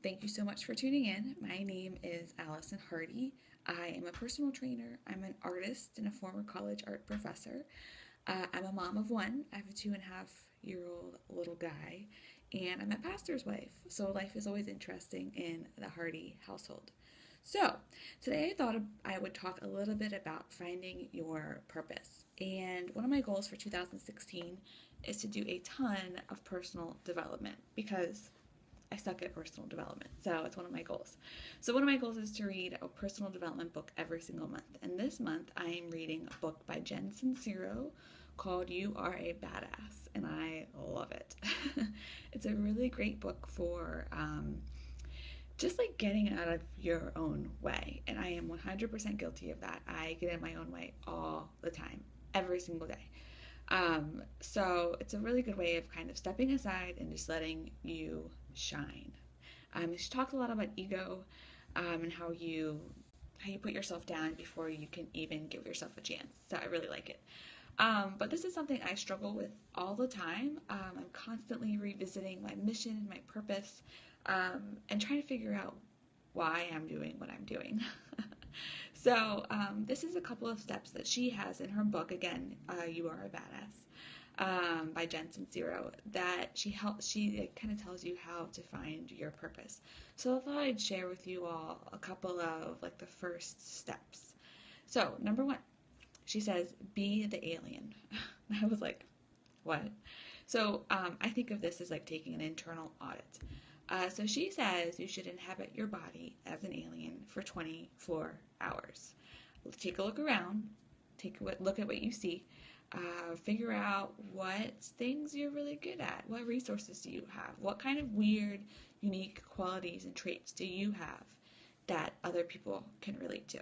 Thank you so much for tuning in. My name is Allison Hardy. I am a personal trainer. I'm an artist and a former college art professor. I'm a mom of one. I have a 2.5-year-old little guy, and I'm a pastor's wife. So life is always interesting in the Hardy household. So, today I thought I would talk a little bit about finding your purpose. And one of my goals for 2016 is to do a ton of personal development because I suck at personal development. So it's one of my goals. So one of my goals is to read a personal development book every single month. And this month I am reading a book by Jen Sincero called You Are a Badass. And I love it. It's a really great book for just like getting out of your own way. And I am 100% guilty of that. I get in my own way all the time, every single day. So it's a really good way of kind of stepping aside and just letting you shine. She talks a lot about ego and how you put yourself down before you can even give yourself a chance. So I really like it. But this is something I struggle with all the time. I'm constantly revisiting my mission and my purpose and trying to figure out why I'm doing what I'm doing. So this is a couple of steps that she has in her book. Again, You Are a Badass, by Jen Sincero, that she kind of tells you how to find your purpose. So I thought I'd share with you all a couple of like the first steps. So number one, she says, be the alien. I was like, what? So I think of this as like taking an internal audit. So she says you should inhabit your body as an alien for 24 hours. Take a look around, look at what you see, figure out what things you're really good at, what resources do you have, what kind of weird, unique qualities and traits do you have that other people can relate to.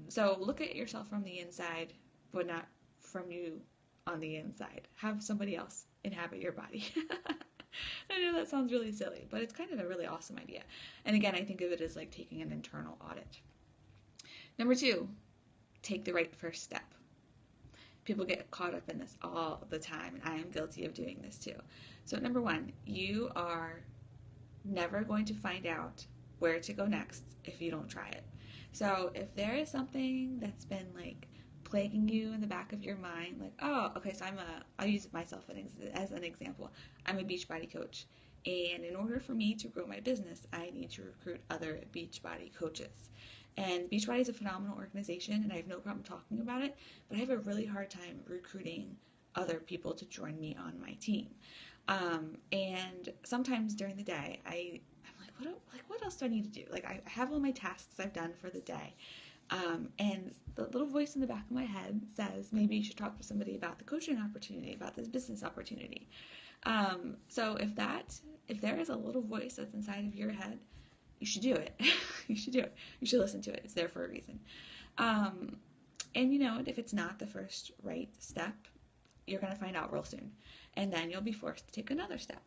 So look at yourself from the inside, but not from you on the inside. Have somebody else inhabit your body. I know that sounds really silly, but it's kind of a really awesome idea. And again, I think of it as like taking an internal audit. Number two, take the right first step. People get caught up in this all the time, and I am guilty of doing this too. So number one, you are never going to find out where to go next if you don't try it. So if there is something that's been like plaguing you in the back of your mind, like, oh, okay, so I'll use myself as an example. I'm a Beachbody coach, and in order for me to grow my business, I need to recruit other Beachbody coaches. And Beachbody is a phenomenal organization, and I have no problem talking about it, but I have a really hard time recruiting other people to join me on my team. And sometimes during the day, I'm like, what else do I need to do? Like, I have all my tasks I've done for the day. And the little voice in the back of my head says, maybe you should talk to somebody about the coaching opportunity, about this business opportunity. So if there is a little voice that's inside of your head, you should do it. You should do it. You should listen to it. It's there for a reason. And you know, if it's not the first right step, you're going to find out real soon. And then you'll be forced to take another step.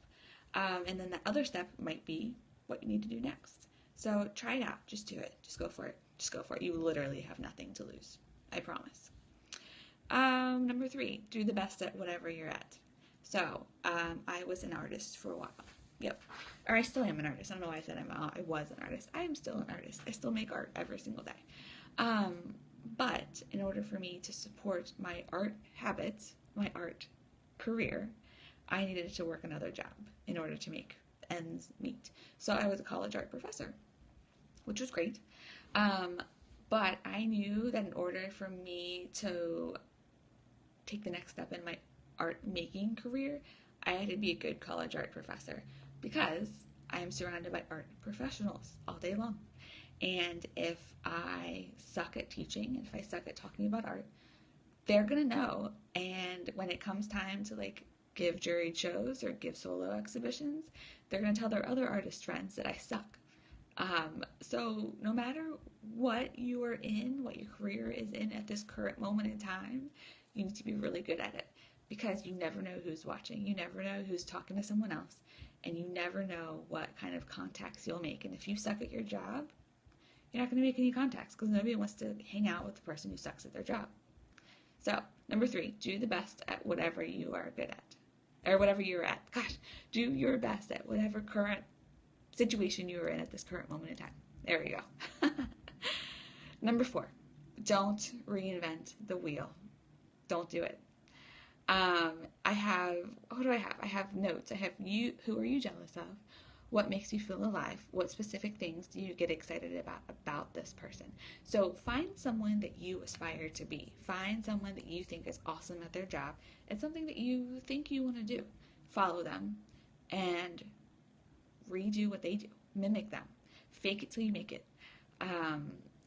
And then that other step might be what you need to do next. So try it out. Just do it. Just go for it. Just go for it. You literally have nothing to lose. I promise. Number three, do the best at whatever you're at. So I was an artist for a while. Yep. Or I still am an artist. I don't know why I said I was an artist. I am still an artist. I still make art every single day. But in order for me to support my art habits, my art career, I needed to work another job in order to make ends meet. So I was a college art professor, which was great. But I knew that in order for me to take the next step in my art making career, I had to be a good college art professor because I am surrounded by art professionals all day long. And if I suck at teaching, and if I suck at talking about art, they're gonna know. And when it comes time to like give juried shows or give solo exhibitions, they're gonna tell their other artist friends that I suck. So no matter what you are in, what your career is in at this current moment in time, you need to be really good at it because you never know who's watching. You never know who's talking to someone else, and you never know what kind of contacts you'll make. And if you suck at your job, you're not going to make any contacts because nobody wants to hang out with the person who sucks at their job. So, number three, do the best at whatever you are good at, or whatever you're at. Gosh, do your best at whatever current situation you are in at this current moment in time. There we go. Number 4, don't reinvent the wheel. Don't do it. What do I have? I have notes. I have you, who are you jealous of? What makes you feel alive? What specific things do you get excited about this person? So find someone that you aspire to be. Find someone that you think is awesome at their job. It's something that you think you want to do. Follow them and redo what they do. Mimic them. Fake it till you make it.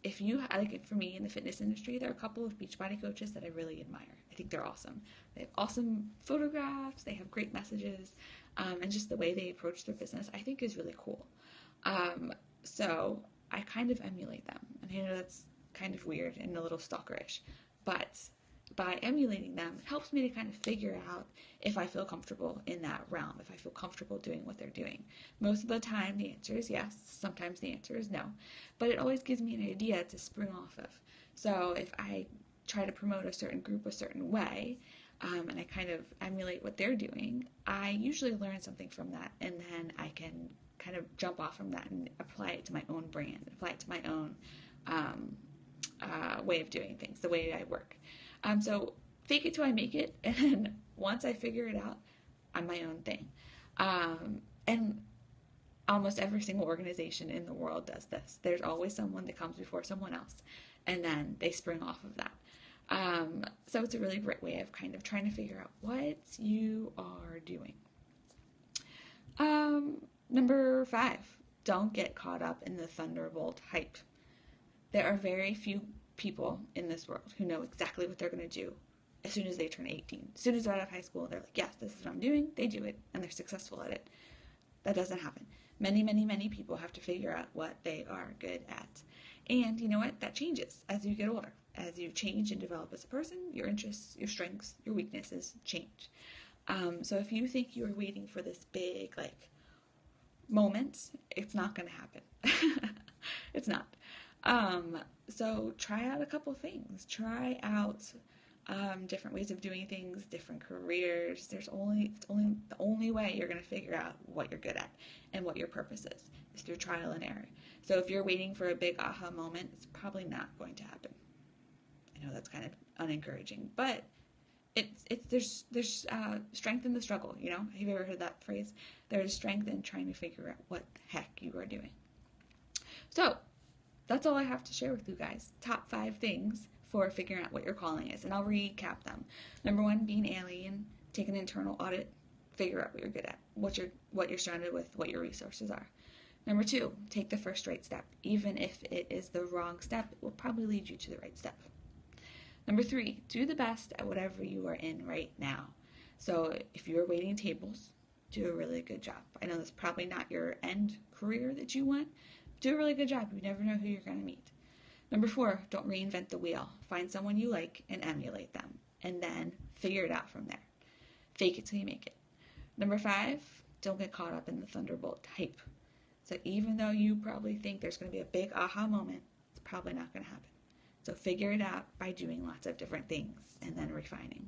If you, like for me in the fitness industry, there are a couple of Beachbody coaches that I really admire. I think they're awesome. They have awesome photographs, they have great messages, and just the way they approach their business I think is really cool. So I kind of emulate them. And I know that's kind of weird and a little stalkerish, but by emulating them, it helps me to kind of figure out if I feel comfortable in that realm, if I feel comfortable doing what they're doing. Most of the time, the answer is yes. Sometimes the answer is no. But it always gives me an idea to spring off of. So if I try to promote a certain group a certain way, and I kind of emulate what they're doing, I usually learn something from that, and then I can kind of jump off from that and apply it to my own brand, apply it to my own way of doing things, the way I work. So fake it till I make it, and then once I figure it out, I'm my own thing. And almost every single organization in the world does this. There's always someone that comes before someone else, and then they spring off of that. So it's a really great way of kind of trying to figure out what you are doing. Number 5, don't get caught up in the Thunderbolt hype. There are very few people in this world who know exactly what they're going to do as soon as they turn 18. As soon as they're out of high school, they're like, yes, this is what I'm doing. They do it, and they're successful at it. That doesn't happen. Many, many, many people have to figure out what they are good at. And you know what? That changes as you get older. As you change and develop as a person, your interests, your strengths, your weaknesses change. So if you think you are waiting for this big, moment, it's not going to happen. It's not. So try out a couple things. Try out different ways of doing things, different careers. It's only the only way you're going to figure out what you're good at and what your purpose is through trial and error. So if you're waiting for a big aha moment, it's probably not going to happen. I know that's kind of unencouraging, but there's strength in the struggle. You know, have you ever heard that phrase? There's strength in trying to figure out what the heck you are doing. So that's all I have to share with you guys. Top 5 things for figuring out what your calling is, and I'll recap them. Number 1, be an alien, take an internal audit, figure out what you're good at, what you're surrounded with, what your resources are. Number 2, take the first right step. Even if it is the wrong step, it will probably lead you to the right step. Number 3, do the best at whatever you are in right now. So if you're waiting tables, do a really good job. I know that's probably not your end career that you want. Do a really good job. You never know who you're going to meet. Number 4, don't reinvent the wheel. Find someone you like and emulate them, and then figure it out from there. Fake it till you make it. Number 5, don't get caught up in the Thunderbolt hype. So even though you probably think there's going to be a big aha moment, it's probably not going to happen. So figure it out by doing lots of different things and then refining.